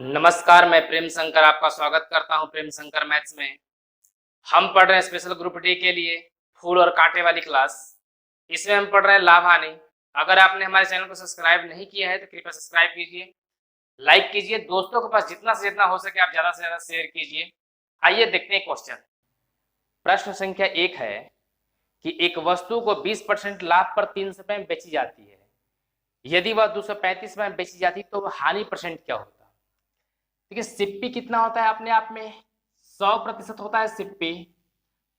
नमस्कार, मैं प्रेम शंकर आपका स्वागत करता हूं प्रेम शंकर मैथ्स में। हम पढ़ रहे हैं स्पेशल ग्रुप डी के लिए फूल और कांटे वाली क्लास। इसमें हम पढ़ रहे हैं लाभ हानि। अगर आपने हमारे चैनल को सब्सक्राइब नहीं किया है तो कृपया सब्सक्राइब कीजिए, लाइक कीजिए, दोस्तों के पास जितना से जितना हो सके आप ज्यादा से ज्यादा शेयर कीजिए। आइए देखते हैं क्वेश्चन। प्रश्न संख्या 1 है कि एक वस्तु को 20% लाभ पर 300 रुपए में बेची जाती है। यदि वह 235 में बेची जाती तो हानि परसेंट क्या होता? देखिए सिप्पी कितना होता है अपने आप में 100% होता है सिप्पी।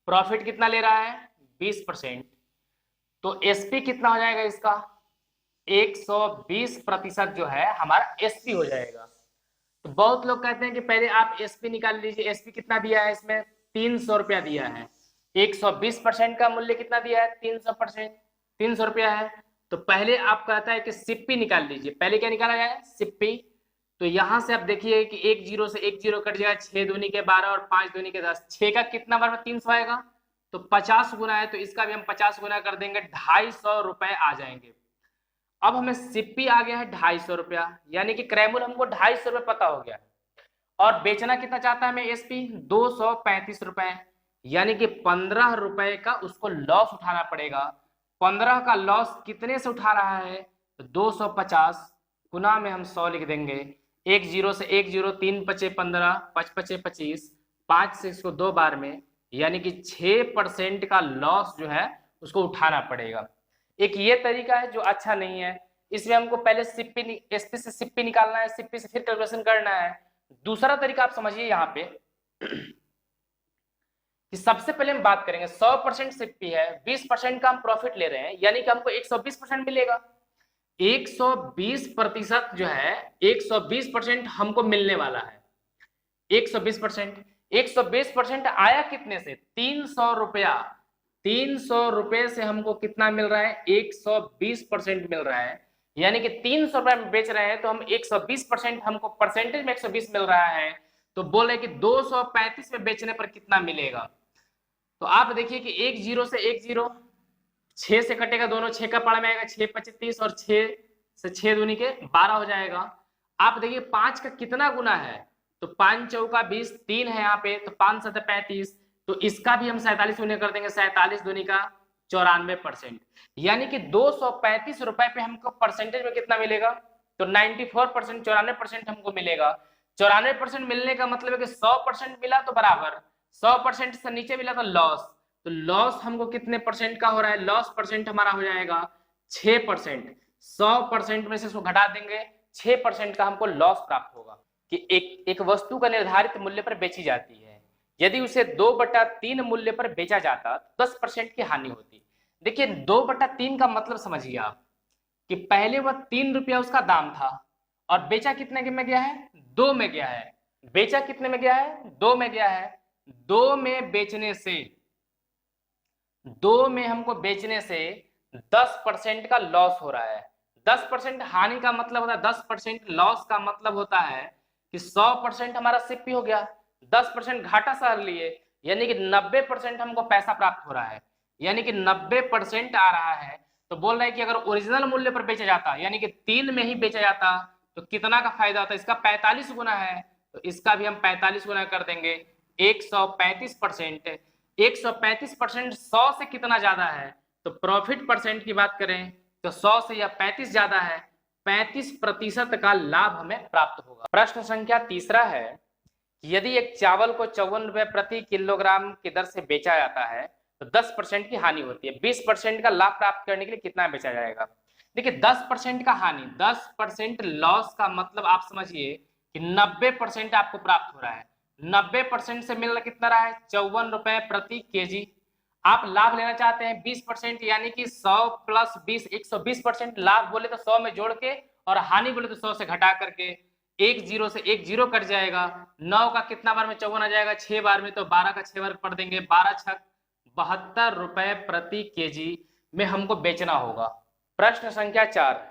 प्रॉफिट कितना ले रहा है 20%। तो एसपी कितना हो जाएगा इसका 120% जो है हमारा एसपी हो जाएगा। तो बहुत लोग कहते हैं कि पहले आप एसपी निकाल लीजिए। एसपी कितना दिया है इसमें 300 रुपया दिया है। 120% का मूल्य कितना दिया है 300 रुपया है। तो पहले आप कहता है कि सिप्पी निकाल लीजिए। पहले क्या निकाला जाए सिप्पी। तो यहां से आप देखिए कि एक जीरो से एक जीरो कट जाएगा, 6 दूनी के 12 और 5 दूनी के 10। 6 का कितना बार में 300 आएगा तो 50 गुना है, तो इसका भी हम 50 गुना कर देंगे, 250 रुपए आ जाएंगे। अब हमें सिप्पी आ गया है 250 रुपया, यानी कि क्रैमुल हमको 250 रुपए पता हो गया। और बेचना कितना चाहता है हमें एसपी 235 रुपए, यानी कि 15 रुपए का उसको लॉस उठाना पड़ेगा। 15 का लॉस कितने से उठा रहा है तो 250 गुना में हम 100 लिख देंगे। एक जीरो से एक जीरो, 3 पचे 15, 5 पचे 25, 5 से इसको 2 बार में, यानी कि 6% का लॉस जो है उसको उठाना पड़ेगा। एक ये तरीका है जो अच्छा नहीं है। इसमें हमको पहले सिप्पी एसपी से सिप्पी निकालना है, सिप्पी से फिर कैलकुलेशन करना है। दूसरा तरीका आप समझिए यहाँ पे कि सबसे पहले हम बात करेंगे 100% सिप्पी है, 20% का हम प्रॉफिट ले रहे हैं, यानी कि हमको 120% मिलेगा। 120% जो है 120% हमको मिलने वाला है। 120% 120% आया कितने से 300 रुपया। 300 रुपए से हमको कितना मिल रहा है 120% मिल रहा है, यानी कि 300 रुपए में बेच रहे हैं तो हम 120% हमको परसेंटेज में 120 मिल रहा है। तो बोले कि 235 में बेचने पर कितना मिलेगा। तो आप देखिए कि एक जीरो से एक जीरो, 6 से कटेगा दोनों, 6 का पारा में आएगा, 6 पचे 30 और 6 से 6 दूनी के 12 हो जाएगा। आप देखिए 5 का कितना गुना है तो 5 चौका 20, 3 है यहाँ पे तो 5 सत 35, तो इसका भी हम 47 गुने कर देंगे, 47 दूनी का 94%, यानी कि 235 रुपए पे हमको परसेंटेज में कितना मिलेगा तो 94%, 94% हमको मिलेगा। 94% मिलने का मतलब है कि 100% मिला तो बराबर, 100% से नीचे मिला तो लॉस। तो लॉस हमको कितने परसेंट का हो रहा है, लॉस परसेंट हमारा हो जाएगा 6%। 100% में से इसको घटा देंगे, 6% का हमको लॉस प्राप्त होगा। कि एक वस्तु का निर्धारित मूल्य पर बेची जाती है, यदि उसे 2/3 मूल्य पर बेचा जाता तो 10% की हानि होती। देखिए 2/3 का मतलब समझिए आप कि पहले वह 3 रुपया उसका दाम था और बेचा कितने में गया है 2 में गया है। बेचा कितने में गया है 2 में गया है। 2 में बेचने से 2 में हमको बेचने से 10% का लॉस हो रहा है। 10% हानि का मतलब होता है 10% लॉस का मतलब होता है कि 100% हमारा सिप्पी हो गया, 10% घाटा सह लिए, यानी कि 90% हमको पैसा प्राप्त हो रहा है, यानी कि 90% आ रहा है। तो बोल रहे हैं कि अगर ओरिजिनल मूल्य पर बेचा जाता यानी कि 3 में ही बेचा जाता तो कितना का फायदा होता, इसका 45 गुना है तो इसका भी हम 45 गुना कर देंगे। 135%, 135% 100 से कितना ज्यादा है तो प्रॉफिट परसेंट की बात करें तो 100 से या 35 ज्यादा है, 35% का लाभ हमें प्राप्त होगा। प्रश्न संख्या तीसरा है कि यदि एक चावल को 54 रुपए प्रति किलोग्राम की दर से बेचा जाता है तो 10% की हानि होती है। 20% का लाभ प्राप्त करने के लिए कितना बेचा जाएगा। देखिए 10% का हानि, 10% लॉस का मतलब आप समझिए कि 90% आपको प्राप्त हो रहा है। 90% से मिल कितना रहा है 54 रुपए प्रति केजी। आप लाभ लेना चाहते हैं 20%, यानी कि 100 प्लस 20 120%। लाभ बोले तो 100 में जोड़ के और हानि बोले तो 100 से घटा करके, एक जीरो से एक जीरो कट जाएगा। 9 का कितना बार में 54 आ जाएगा 6 बार में, तो 12 का 6 बार पढ़ देंगे, 12 छक 72 रुपए प्रति केजी में हमको बेचना होगा। प्रश्न संख्या 4,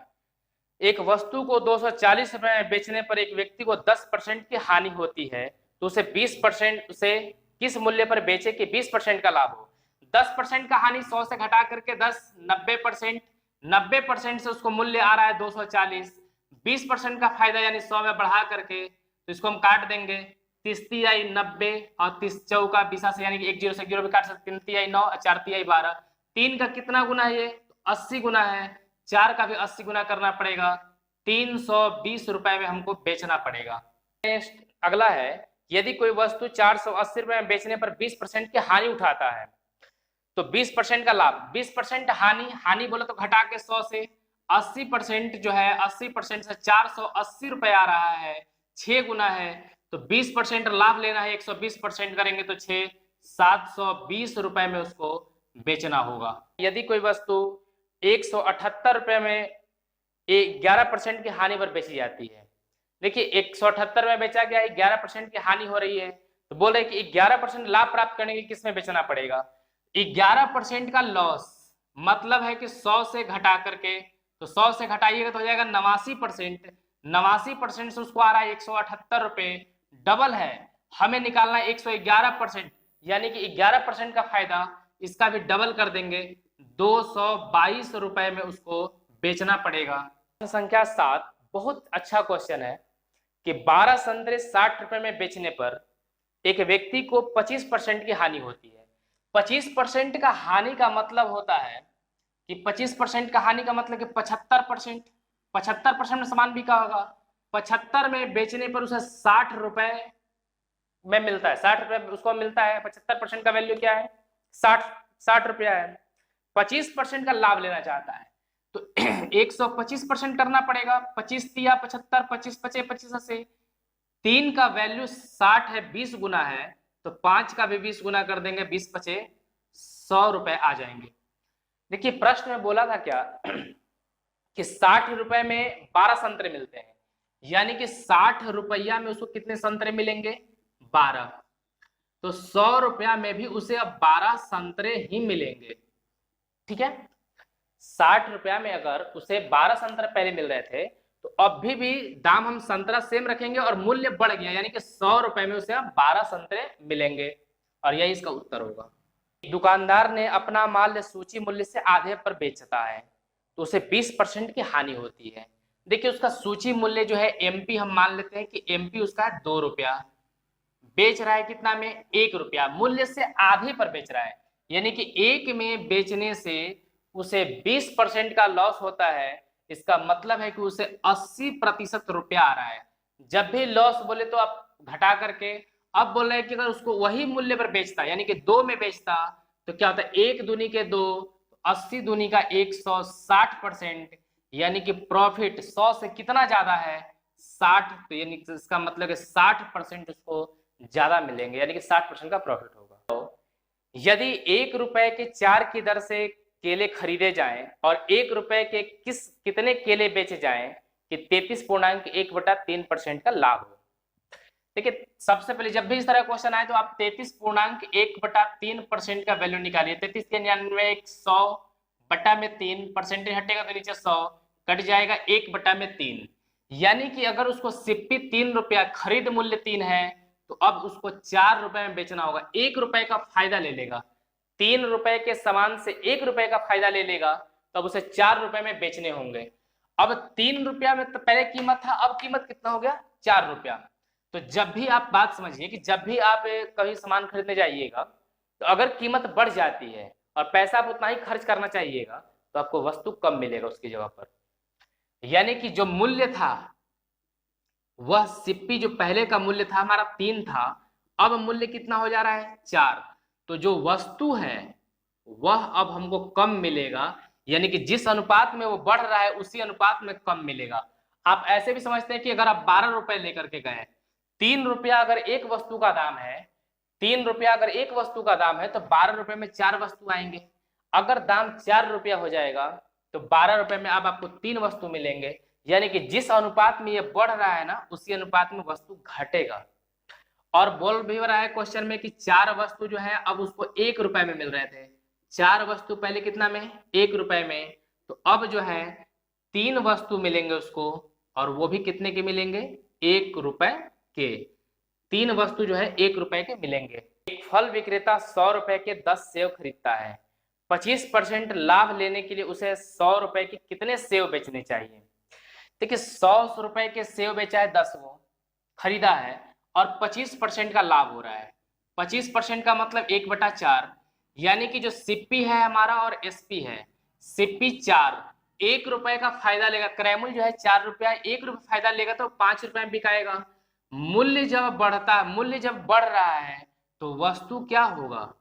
एक वस्तु को 240 रुपए में बेचने पर एक व्यक्ति को 10% की हानि होती है तो उसे 20% उसे किस मूल्य पर बेचे कि 20% का लाभ हो। 10% का हानि 100 से घटा करके 10, 90%, 90% से उसको मूल्य आ रहा है 240, 20% का फायदा यानी 100 में बढ़ा करके तो इसको हम काट देंगे। 30 तिहाई 90 और 30 चौका 20 यानी कि 1 0 से 0 भी काट सकते। 3 तिहाई 9 और 4 तिहाई 12। 3 का कितना गुना है? ये 80 गुना है। 4 का भी 80 गुना करना पड़ेगा। 320 रुपए में हमको बेचना पड़ेगा। अगला है, यदि कोई वस्तु 480 रुपए में बेचने पर 20% की हानि उठाता है तो 20% का लाभ, 20% हानि बोले तो घटा के 100 से 80% जो है 80% से 480 रुपए आ रहा है, 6 गुना है। तो 20% लाभ लेना है, 120% करेंगे तो 6 720 रुपए में उसको बेचना होगा। यदि कोई वस्तु 178 रुपए में 11% की हानि पर बेची जाती है, देखिए 178 में बेचा गया, 11% की हानि हो रही है, तो बोल रहे कि 11% लाभ प्राप्त करने के लिए किसमें बेचना पड़ेगा? 11% का लॉस मतलब है कि 100 से घटा करके, तो 100 से घटाइएगा तो हो जाएगा 89%। 89% से उसको आ रहा है 178 रुपए, डबल है, हमें निकालना है 111%, यानी कि 11% का फायदा, इसका भी डबल कर देंगे, 222 रुपए में उसको बेचना पड़ेगा। संख्या 7 बहुत अच्छा क्वेश्चन है कि 12 संतरे 60 रुपए में बेचने पर एक व्यक्ति को 25% की हानि होती है। 25% का हानि का मतलब होता है कि 25% का हानि का मतलब कि 75% में सामान बिका होगा। 75 में बेचने पर उसे 60 रुपए में मिलता है, 60 रुपए उसको मिलता है। 75% का वैल्यू क्या है? 60 रुपया है। 25% का लाभ लेना चाहता है तो 125% करना पड़ेगा। 25 तिया 75, 25 पचे 25 से 3 का वैल्यू 60 है, 20 गुना है, तो 5 का भी 20 गुना कर देंगे, 20 पचे 100 रुपए आ जाएंगे। देखिए प्रश्न में बोला था क्या कि 60 रुपए में 12 संतरे मिलते हैं, यानी कि 60 रुपया में उसको कितने संतरे मिलेंगे? 12। तो 100 रुपया में भी उसे अब 12 संतरे ही मिलेंगे। ठीक है, 60 रुपया में अगर उसे 12 संतरा पहले मिल रहे थे तो अब भी दाम हम संतरा सेम रखेंगे और मूल्य बढ़ गया, यानी कि 100 रुपए में उसे 12 संतरे मिलेंगे, और यही इसका उत्तर होगा। दुकानदार ने अपना माल सूची मूल्य से आधे पर बेचता है तो उसे 20% की हानि होती है। देखिए उसका सूची मूल्य जो है एमपी, हम मान लेते हैं कि एमपी उसका 2 रुपया, बेच रहा है कितना में? 1 रुपया, मूल्य से आधे पर बेच रहा है, यानी कि 1 में बेचने से उसे 20% का लॉस होता है। इसका मतलब है कि उसे 80% रुपया आ रहा है। जब भी लॉस बोले तो आप घटा करके, अब बोल रहे हैं कि अगर उसको वही मूल्य पर बेचता, यानी कि 2 में बेचता, तो क्या होता है? 1 दूनी के 2, 80 दूनी का 160%, यानी कि प्रॉफिट 100 से कितना ज्यादा है? 60। तो यानी इसका मतलब है 60% उसको ज्यादा मिलेंगे, यानी कि 60% का प्रॉफिट होगा। तो यदि 1 रुपए के 4 की दर से केले खरीदे जाएं और 1 रुपए के कितने केले बेचे जाएं कि 33.1/3% का लाभ हो। देखिए सबसे पहले जब भी इस तरह क्वेश्चन आए तो आप 33.1/3% का वैल्यू निकालिए। 33 के 99 100 बटा में 3, परसेंटेज हटेगा तो नीचे 100 कट जाएगा, 1/3, यानी कि अगर उसको सिप्पी 3 रुपया, खरीद मूल्य 3 है, तो अब उसको 4 रुपए में बेचना होगा। 1 रुपए का फायदा ले लेगा, 3 रुपए के सामान से 1 रुपए का फायदा ले लेगा, तब उसे 4 रुपए में बेचने होंगे। अब 3 रुपया में तो पहले कीमत था, अब कीमत कितना हो गया? 4 रुपया। तो जब भी आप बात समझिए कि जब भी आप कभी सामान खरीदने जाइएगा तो अगर कीमत बढ़ जाती है और पैसा आप उतना ही खर्च करना चाहिएगा तो आपको वस्तु कम मिलेगा उसकी जगह पर। यानी कि जो मूल्य था वह सिप्पी जो पहले का मूल्य था हमारा 3 था, अब मूल्य कितना हो जा रहा है? 4। तो जो वस्तु है वह अब हमको कम मिलेगा, यानी कि जिस अनुपात में वो बढ़ रहा है उसी अनुपात में कम मिलेगा। आप ऐसे भी समझते हैं कि अगर आप 12 रुपए लेकर के गए, 3 रुपया अगर एक वस्तु का दाम है, 3 रुपया अगर एक वस्तु का दाम है तो 12 रुपए में 4 वस्तु आएंगे। अगर दाम 4 रुपया हो जाएगा तो 12 रुपए में अब आपको 3 वस्तु मिलेंगे, यानी कि जिस अनुपात में ये बढ़ रहा है ना उसी अनुपात में वस्तु घटेगा। और बोल भी रहा है क्वेश्चन में कि 4 वस्तु जो है अब उसको 1 रुपए में मिल रहे थे। 4 वस्तु पहले कितना में? 1 रुपए में। तो अब जो है 3 वस्तु मिलेंगे उसको, और वो भी कितने के मिलेंगे? 1 रुपए के। 3 वस्तु जो है 1 रुपए के मिलेंगे। एक फल विक्रेता 100 रुपए के 10 सेव खरीदता है। 25% लाभ लेने के लिए उसे 100 रुपए के कितने सेव बेचने चाहिए? देखिए 100 रुपए के सेव बेचा है 10 वो, खरीदा है और 25% का लाभ हो रहा है। 25% का मतलब 1/4, यानी कि जो सिप्पी है हमारा और एसपी है, सिप्पी 4, 1 रुपए का फायदा लेगा, क्रैमुल जो है 4 रुपया, 1 रुपये फायदा लेगा तो 5 रुपए में बिकाएगा। मूल्य जब बढ़ता, मूल्य जब बढ़ रहा है तो वस्तु क्या होगा,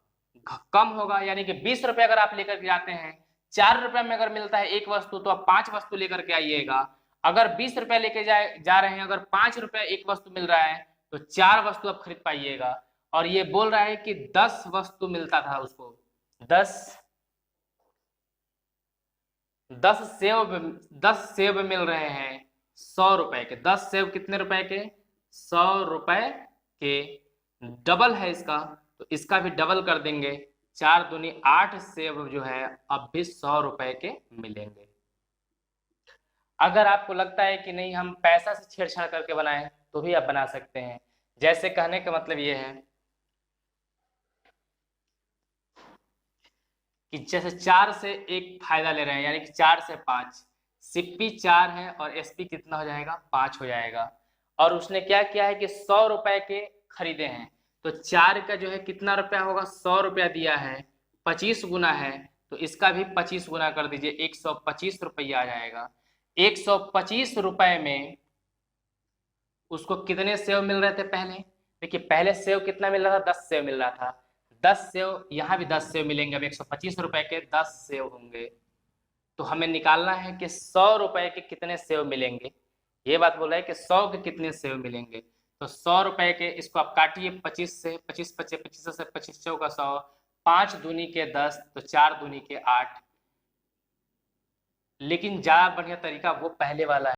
कम होगा। यानी कि 20 रुपए अगर आप लेकर के जाते हैं, 4 रुपए में अगर मिलता है एक वस्तु, तो आप 5 वस्तु लेकर के आइएगा। अगर 20 रुपए लेके जा रहे हैं, अगर 5 रुपए एक वस्तु मिल रहा है तो 4 वस्तु आप खरीद पाइएगा। और ये बोल रहा है कि 10 वस्तु मिलता था उसको, 10 सेब, 10 सेब मिल रहे हैं 100 रुपए के। 10 सेब कितने रुपए के, 100 रुपए के। डबल है इसका, तो इसका भी डबल कर देंगे, 4 दूनी 8 सेब जो है अब भी 100 रुपए के मिलेंगे। अगर आपको लगता है कि नहीं हम पैसा से छेड़छाड़ करके बनाएं, तो भी आप बना सकते हैं। जैसे कहने का मतलब ये है कि जैसे 4 से 1 फायदा ले रहे हैं, यानी कि 4 से 5, सिप्पी 4 है और एसपी कितना हो जाएगा, 5 हो जाएगा। और उसने क्या किया है कि 100 रुपए के खरीदे हैं, तो 4 का जो है कितना रुपया होगा, 100 रुपया दिया है, 25 गुना है, तो इसका भी 25 गुना कर दीजिए, 125 रुपया आ जाएगा। 125 रुपए में उसको कितने सेव मिल रहे थे पहले, देखिए पहले सेव कितना मिल रहा था, 10 सेव मिल रहा था। 10 सेव, यहाँ भी 10 सेव मिलेंगे। अब 125 रुपए के 10 सेव होंगे, तो हमें निकालना है कि 100 रुपए के कितने सेव मिलेंगे। ये बात बोला है कि 100 के कितने सेव मिलेंगे, तो 100 रुपए के, इसको आप काटिए 25 से, 25 25 25 से 25 चौका 100, 5 दूनी के 10, तो 4 दूनी के 8। लेकिन ज्यादा बढ़िया तरीका वो पहले वाला है।